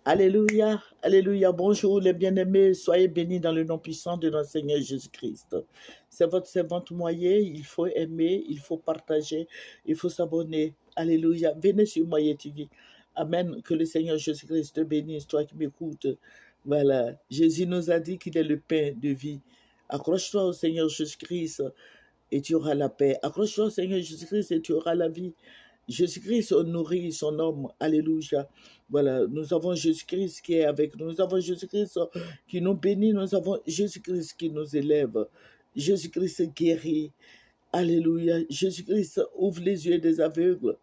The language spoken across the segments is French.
Alléluia, alléluia. Bonjour les bien-aimés, soyez bénis dans le nom puissant de notre Seigneur Jésus-Christ. C'est votre servante Moyer, il faut aimer, il faut partager, il faut s'abonner. Alléluia. Venez sur Moyer TV. Amen. Que le Seigneur Jésus-Christ te bénisse, toi qui m'écoutes. Voilà. Jésus nous a dit qu'il est le pain de vie. Accroche-toi au Seigneur Jésus-Christ et tu auras la paix. Accroche-toi au Seigneur Jésus-Christ et tu auras la vie. Jésus-Christ nourrit son homme. Alléluia. Voilà, nous avons Jésus-Christ qui est avec nous. Nous avons Jésus-Christ qui nous bénit. Nous avons Jésus-Christ qui nous élève. Jésus-Christ guérit. Alléluia. Jésus-Christ ouvre les yeux des aveugles.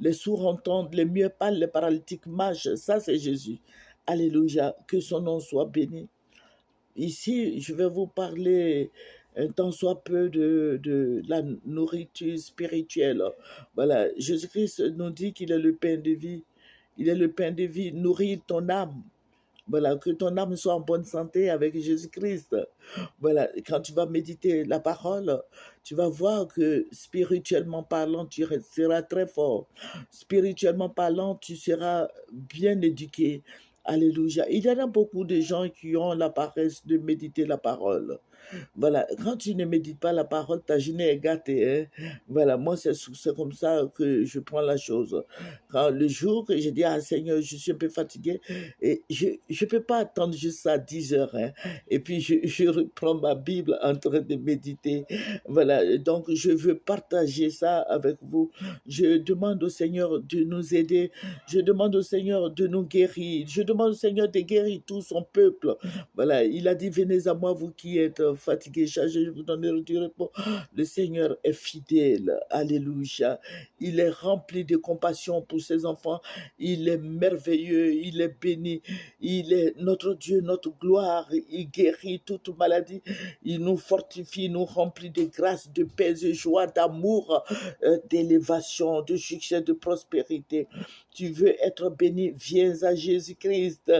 Les sourds entendent, les muets parlent, les paralytiques marchent. Ça, c'est Jésus. Alléluia. Que son nom soit béni. Ici, je vais vous parler un tant soit peu de la nourriture spirituelle. Voilà, Jésus-Christ nous dit qu'il est le pain de vie. Il est le pain de vie. Nourrit ton âme. Voilà, que ton âme soit en bonne santé avec Jésus-Christ. Voilà, quand tu vas méditer la parole, tu vas voir que spirituellement parlant, tu seras très fort. Spirituellement parlant, tu seras bien éduqué. Alléluia. Il y en a beaucoup de gens qui ont la paresse de méditer la parole. Voilà, quand tu ne médites pas la parole, ta journée est gâtée. Hein? Voilà, moi, c'est comme ça que je prends la chose. Quand le jour que je dis, ah Seigneur, je suis un peu fatigué, et je ne peux pas attendre jusqu'à 10 heures. Hein? Et puis, je reprends ma Bible en train de méditer. Voilà, donc je veux partager ça avec vous. Je demande au Seigneur de nous aider. Je demande au Seigneur de nous guérir. Je demande au Seigneur de guérir tout son peuple. Voilà, il a dit, venez à moi, vous qui êtes fatigués, chargés, je vous donnerai du repos. Le Seigneur est fidèle. Alléluia. Il est rempli de compassion pour ses enfants. Il est merveilleux. Il est béni. Il est notre Dieu, notre gloire. Il guérit toute maladie. Il nous fortifie, nous remplit de grâce, de paix, de joie, d'amour, d'élévation, de succès, de prospérité. Tu veux être béni, viens à Jésus-Christ.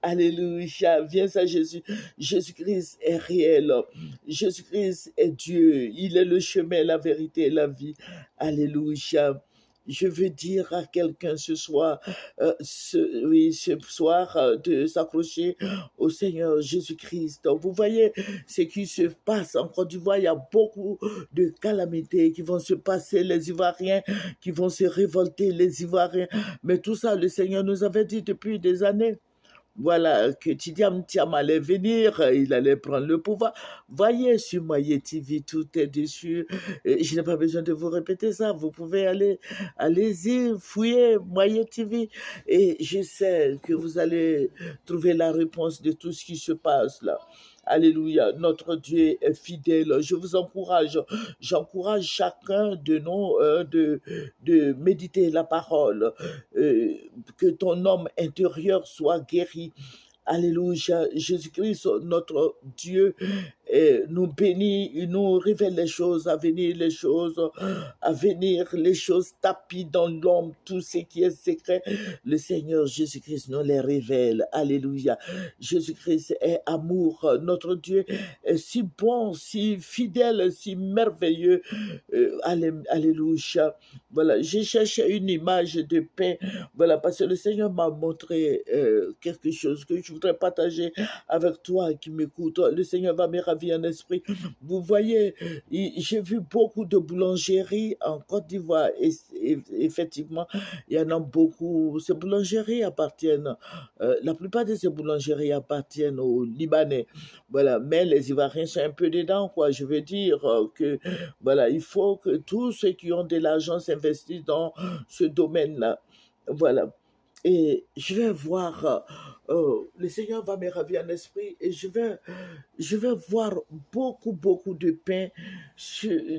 Alléluia, viens à Jésus. Jésus-Christ est réel. Jésus-Christ est Dieu. Il est le chemin, la vérité et la vie. Alléluia. Je veux dire à quelqu'un ce soir, ce soir, de s'accrocher au Seigneur Jésus-Christ. Vous voyez ce qui se passe en Côte d'Ivoire. Il y a beaucoup de calamités qui vont se passer. Les Ivoiriens qui vont se révolter, les Ivoiriens. Mais tout ça, le Seigneur nous avait dit depuis des années. Voilà, que Tidiam Thiam allait venir, il allait prendre le pouvoir. Voyez sur Moyer TV, tout est dessus. Je n'ai pas besoin de vous répéter ça. Vous pouvez allez-y, fouiller Moyer TV. Et je sais que vous allez trouver la réponse de tout ce qui se passe là. Alléluia, notre Dieu est fidèle. Je vous encourage, j'encourage chacun de nous de méditer la parole, que ton homme intérieur soit guéri. Alléluia, Jésus-Christ, notre Dieu, nous bénit, il nous révèle les choses à venir, les choses tapies dans l'homme, tout ce qui est secret. Le Seigneur Jésus-Christ nous les révèle. Alléluia. Jésus-Christ est amour. Notre Dieu est si bon, si fidèle, si merveilleux. Alléluia. Voilà, j'ai cherché une image de pain. Voilà, parce que le Seigneur m'a montré quelque chose que je voudrais partager avec toi qui m'écoute. Le Seigneur va me ravir en esprit. Vous voyez, j'ai vu beaucoup de boulangeries en Côte d'Ivoire et effectivement, il y en a beaucoup. Ces boulangeries appartiennent, la plupart de ces boulangeries appartiennent aux Libanais. Voilà, mais les Ivoiriens sont un peu dedans, quoi. Je veux dire que, voilà, il faut que tous ceux qui ont de l'argent s'investissent dans ce domaine-là. Voilà. Et je vais voir, le Seigneur va me ravir en esprit et je vais voir beaucoup de pain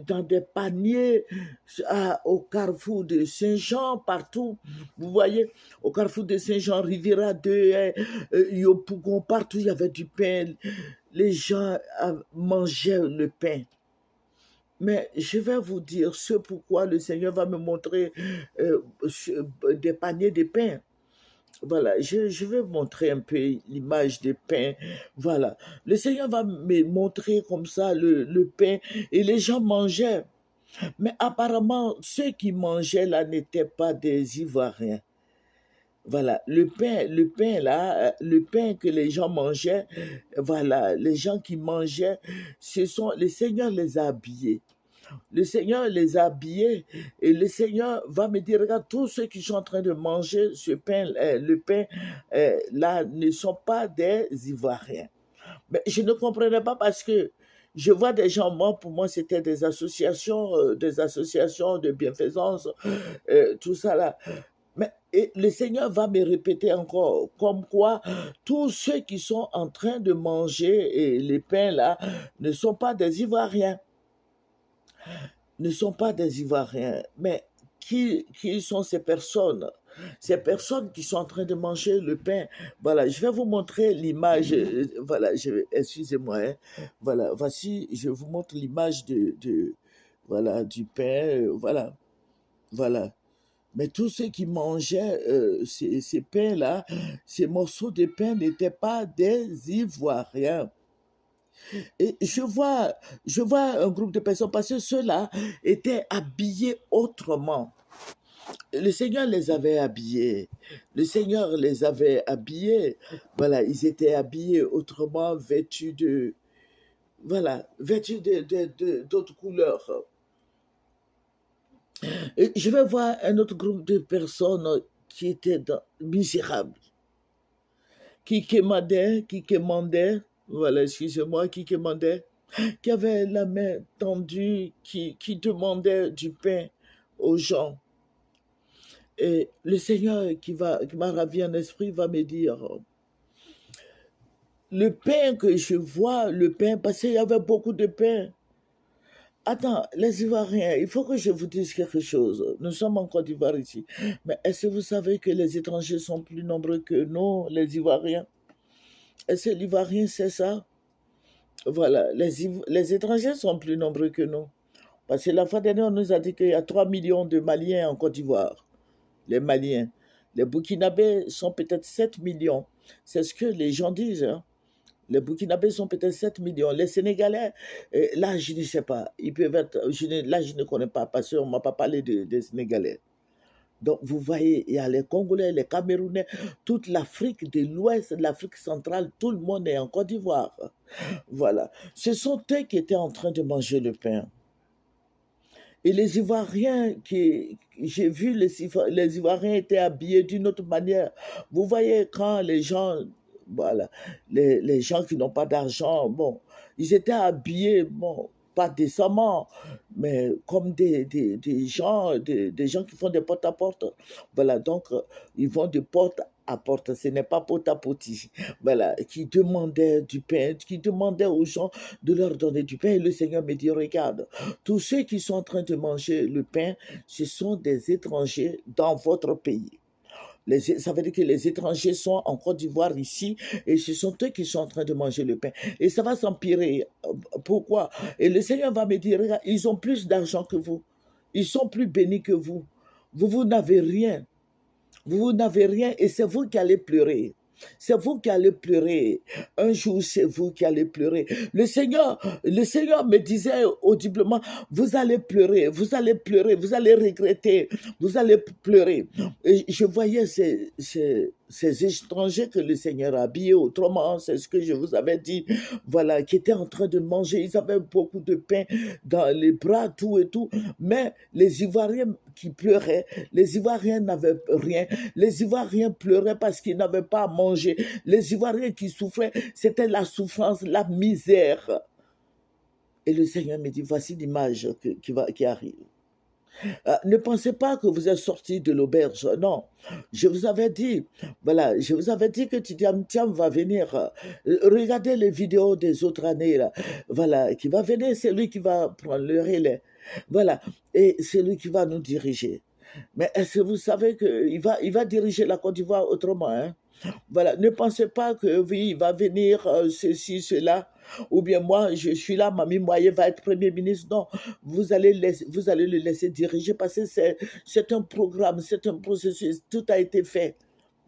dans des paniers au carrefour de Saint-Jean, partout. Vous voyez, au carrefour de Saint-Jean, Riviera 2, Yopougon, partout il y avait du pain. Les gens mangeaient le pain. Mais je vais vous dire ce pourquoi le Seigneur va me montrer des paniers de pain. Voilà, je vais montrer un peu l'image des pains. Voilà, le Seigneur va me montrer comme ça le pain et les gens mangeaient. Mais apparemment, ceux qui mangeaient là n'étaient pas des Ivoiriens. Voilà, le pain là, le pain que les gens mangeaient, voilà, les gens qui mangeaient, le Seigneur les a habillés. Le Seigneur les a habillés et le Seigneur va me dire, regarde, tous ceux qui sont en train de manger ce pain, le pain là, ne sont pas des Ivoiriens. Mais je ne comprenais pas parce que je vois des gens, moi, pour moi, c'était des associations de bienfaisance, tout ça là. Mais et le Seigneur va me répéter encore, comme quoi tous ceux qui sont en train de manger et les pains là ne sont pas des Ivoiriens, ne sont pas des Ivoiriens. Mais qui sont ces personnes? Ces personnes qui sont en train de manger le pain. Voilà, je vais vous montrer l'image. Voilà, excusez-moi. Hein, voilà, voici, je vous montre l'image voilà, du pain. Voilà, voilà. Mais tous ceux qui mangeaient ces pains-là, ces morceaux de pain n'étaient pas des Ivoiriens. Et je vois un groupe de personnes parce que ceux-là étaient habillés autrement. Le Seigneur les avait habillés. Le Seigneur les avait habillés. Voilà, ils étaient habillés autrement, vêtus d'autres couleurs. Et je vais voir un autre groupe de personnes qui étaient misérables, qui quémandaient, voilà, excusez-moi, qui avaient la main tendue, qui demandaient du pain aux gens. Et le Seigneur qui m'a ravi en esprit va me dire, le pain que je vois, le pain, parce qu'il y avait beaucoup de pain. Attends, les Ivoiriens, il faut que je vous dise quelque chose. Nous sommes en Côte d'Ivoire ici. Mais est-ce que vous savez que les étrangers sont plus nombreux que nous, les Ivoiriens? Est-ce que l'Ivoirien sait ça? Voilà, les étrangers sont plus nombreux que nous. Parce que la fois dernière, on nous a dit qu'il y a 3 millions de Maliens en Côte d'Ivoire. Les Maliens. Les Burkinabés sont peut-être 7 millions. C'est ce que les gens disent. Hein. Les Burkinabés sont peut-être 7 millions. Les Sénégalais, là, je ne sais pas. Ils peuvent être, là, je ne connais pas parce qu'on ne m'a pas parlé des Sénégalais. Donc, vous voyez, il y a les Congolais, les Camerounais, toute l'Afrique de l'Ouest, l'Afrique centrale, tout le monde est en Côte d'Ivoire. Voilà. Ce sont eux qui étaient en train de manger le pain. Et les Ivoiriens, j'ai vu les Ivoiriens étaient habillés d'une autre manière. Vous voyez, quand les gens, voilà, les gens qui n'ont pas d'argent, bon, ils étaient habillés, bon, pas décemment, mais comme des gens, des gens qui font des porte-à-porte. Voilà, donc, ils vont de porte à porte, ce n'est pas porte à porte, voilà, qui demandaient du pain, qui demandaient aux gens de leur donner du pain. Et le Seigneur me dit, regarde, tous ceux qui sont en train de manger le pain, ce sont des étrangers dans votre pays. Ça veut dire que les étrangers sont en Côte d'Ivoire ici et ce sont eux qui sont en train de manger le pain. Et ça va s'empirer. Pourquoi? Et le Seigneur va me dire, regarde, ils ont plus d'argent que vous. Ils sont plus bénis que vous. Vous n'avez rien. Vous n'avez rien et c'est vous qui allez pleurer. C'est vous qui allez pleurer. Un jour, c'est vous qui allez pleurer. Le Seigneur me disait audiblement, vous allez pleurer, vous allez pleurer, vous allez regretter, vous allez pleurer. Et je voyais ces étrangers que le Seigneur a habillés autrement, c'est ce que je vous avais dit, voilà, qui étaient en train de manger, ils avaient beaucoup de pain dans les bras, tout et tout, mais les Ivoiriens qui pleuraient, les Ivoiriens n'avaient rien, les Ivoiriens pleuraient parce qu'ils n'avaient pas à manger, les Ivoiriens qui souffraient, c'était la souffrance, la misère. Et le Seigneur me dit, voici l'image qui arrive. Ne pensez pas que vous êtes sorti de l'auberge. Non, je vous avais dit, voilà, je vous avais dit que Tidiam va venir. Regardez les vidéos des autres années, là. Voilà, qui va venir, c'est lui qui va prendre le relais. Voilà, et c'est lui qui va nous diriger. Mais est-ce que vous savez qu'il va diriger la Côte d'Ivoire autrement, hein? Voilà, ne pensez pas que oui, il va venir ceci, cela, ou bien moi, je suis là, Mamie Moyen va être Premier ministre. Non, vous allez le laisser diriger parce que c'est un programme, c'est un processus, tout a été fait.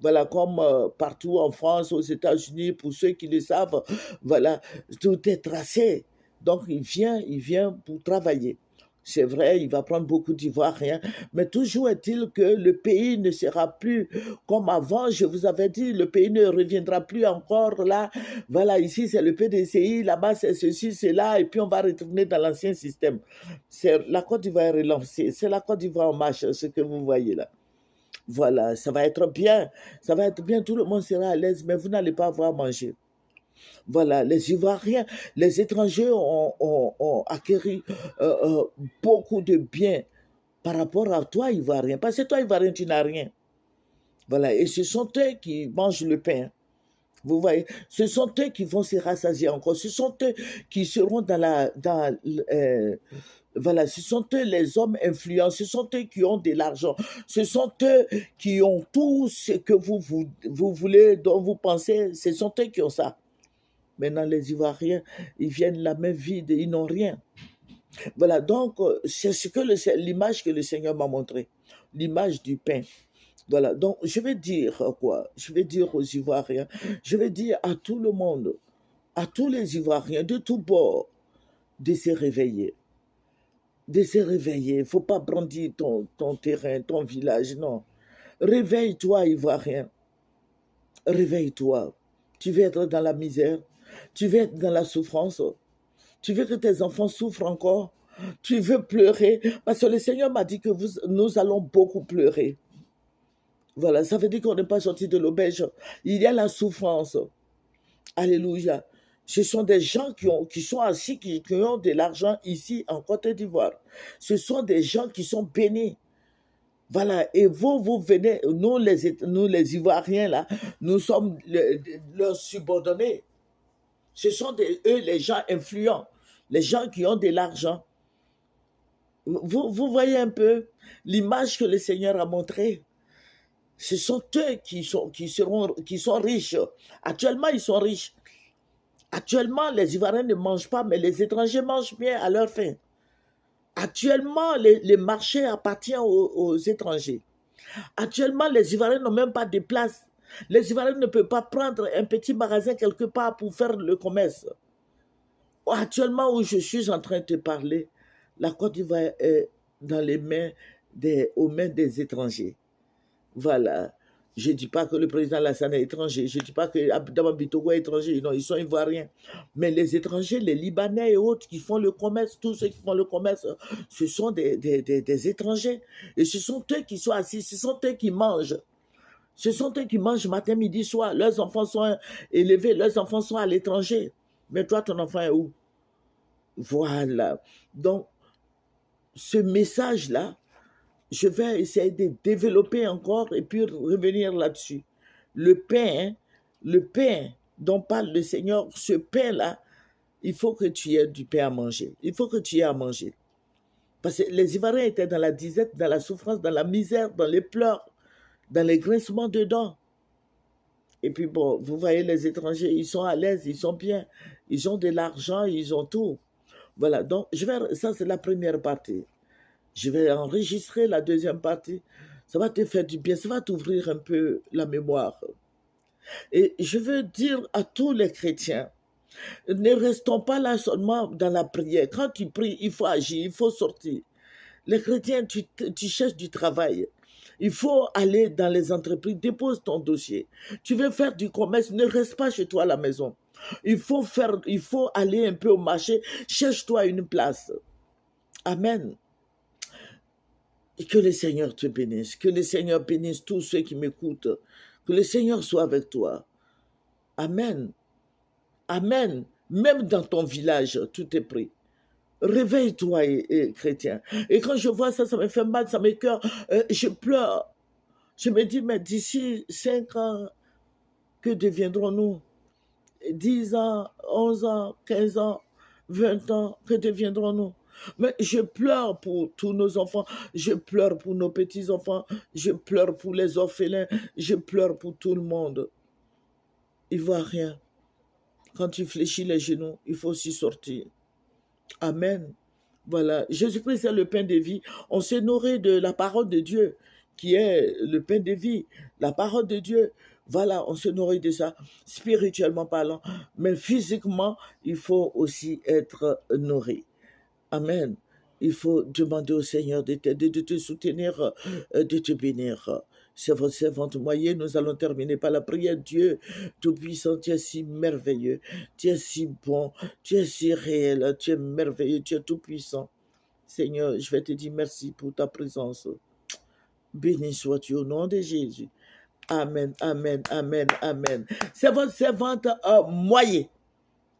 Voilà, comme partout en France, aux États-Unis, pour ceux qui le savent, voilà, tout est tracé. Donc, il vient pour travailler. C'est vrai, il va prendre beaucoup d'Ivoiriens, mais toujours est-il que le pays ne sera plus comme avant. Je vous avais dit, le pays ne reviendra plus encore là. Voilà, ici c'est le PDCI, là-bas c'est ceci, c'est là, et puis on va retourner dans l'ancien système. C'est la Côte d'Ivoire est relancée, c'est la Côte d'Ivoire en marche, ce que vous voyez là. Voilà, ça va être bien, tout le monde sera à l'aise, mais vous n'allez pas avoir mangé. Voilà, les Ivoiriens, les étrangers ont acquis beaucoup de biens par rapport à toi, Ivoirien. Parce que toi, Ivoirien, tu n'as rien. Voilà, et ce sont eux qui mangent le pain. Vous voyez, ce sont eux qui vont se rassasier encore. Ce sont eux qui seront voilà, ce sont eux les hommes influents, ce sont eux qui ont de l'argent, ce sont eux qui ont tout ce que vous voulez, dont vous pensez, ce sont eux qui ont ça. Maintenant, les Ivoiriens, ils viennent la main vide, ils n'ont rien. Voilà, donc, c'est l'image que le Seigneur m'a montrée, l'image du pain. Voilà, donc, je vais dire quoi? Je vais dire aux Ivoiriens, je vais dire à tout le monde, à tous les Ivoiriens de tous bords, de se réveiller. De se réveiller. Il ne faut pas brandir ton terrain, ton village, non. Réveille-toi, Ivoirien. Réveille-toi. Tu veux être dans la misère. Tu veux être dans la souffrance. Tu veux que tes enfants souffrent encore. Tu veux pleurer. Parce que le Seigneur m'a dit que nous allons beaucoup pleurer. Voilà, ça veut dire qu'on n'est pas sorti de l'auberge. Il y a la souffrance. Alléluia. Ce sont des gens qui sont assis, qui ont de l'argent ici en Côte d'Ivoire. Ce sont des gens qui sont bénis. Voilà, et vous venez, nous les Ivoiriens, là, nous sommes leurs subordonnés. Ce sont eux les gens influents, les gens qui ont de l'argent. Vous voyez un peu l'image que le Seigneur a montrée. Ce sont eux qui sont riches. Actuellement, ils sont riches. Actuellement, les Ivoiriens ne mangent pas, mais les étrangers mangent bien à leur faim. Actuellement, les marchés appartiennent aux étrangers. Actuellement, les Ivoiriens n'ont même pas de place. Les Ivoiriens ne peuvent pas prendre un petit magasin quelque part pour faire le commerce. Actuellement, où je suis en train de te parler, la Côte d'Ivoire est dans les mains aux mains des étrangers. Voilà. Je ne dis pas que le président Lassana est étranger. Je ne dis pas que Abdama Bitogo est étranger. Non, ils sont ivoiriens. Mais les étrangers, les Libanais et autres qui font le commerce, tous ceux qui font le commerce, ce sont des étrangers. Et ce sont eux qui sont assis, ce sont eux qui mangent. Ce sont eux qui mangent matin, midi, soir. Leurs enfants sont élevés, leurs enfants sont à l'étranger. Mais toi, ton enfant est où? Voilà. Donc, ce message-là, je vais essayer de développer encore et puis revenir là-dessus. Le pain dont parle le Seigneur, ce pain-là, il faut que tu aies du pain à manger. Il faut que tu aies à manger. Parce que les Ivoiriens étaient dans la disette, dans la souffrance, dans la misère, dans les pleurs, dans les grincements de dents. Et puis bon, vous voyez les étrangers, ils sont à l'aise, ils sont bien, ils ont de l'argent, ils ont tout. Voilà, donc ça c'est la première partie. Je vais enregistrer la deuxième partie. Ça va te faire du bien, ça va t'ouvrir un peu la mémoire. Et je veux dire à tous les chrétiens, ne restons pas là seulement dans la prière. Quand tu pries, il faut agir, il faut sortir. Les chrétiens, tu cherches du travail. Il faut aller dans les entreprises, dépose ton dossier. Tu veux faire du commerce, ne reste pas chez toi à la maison. Il faut aller un peu au marché, cherche-toi une place. Amen. Et que le Seigneur te bénisse, que le Seigneur bénisse tous ceux qui m'écoutent, que le Seigneur soit avec toi. Amen. Amen. Même dans ton village, tout est pris. Réveille-toi, chrétien. Et quand je vois ça, ça me fait mal, ça m'écoeure. Je pleure. Je me dis, mais d'ici 5 ans, que deviendrons-nous? 10 ans, 11 ans, 15 ans, 20 ans, que deviendrons-nous? Mais je pleure pour tous nos enfants, je pleure pour nos petits-enfants, je pleure pour les orphelins, je pleure pour tout le monde. Il ne voit rien. Quand tu fléchis les genoux, il faut aussi sortir. Amen. Voilà, Jésus-Christ est le pain de vie. On se nourrit de la parole de Dieu, qui est le pain de vie, la parole de Dieu. Voilà, on se nourrit de ça, spirituellement parlant. Mais physiquement, il faut aussi être nourri. Amen. Il faut demander au Seigneur de t'aider, de te soutenir, de te bénir. C'est votre servante moyenne, nous allons terminer par la prière. Dieu Tout-Puissant, tu es si merveilleux, tu es si bon, tu es si réel, tu es merveilleux, tu es tout-puissant. Seigneur, je vais te dire merci pour ta présence. Béni sois-tu au nom de Jésus. Amen, amen, amen, amen. C'est votre servante moyenne.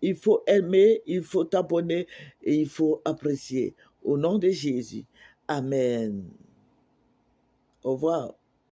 Il faut aimer, il faut t'abonner et il faut apprécier. Au nom de Jésus. Amen. Au revoir.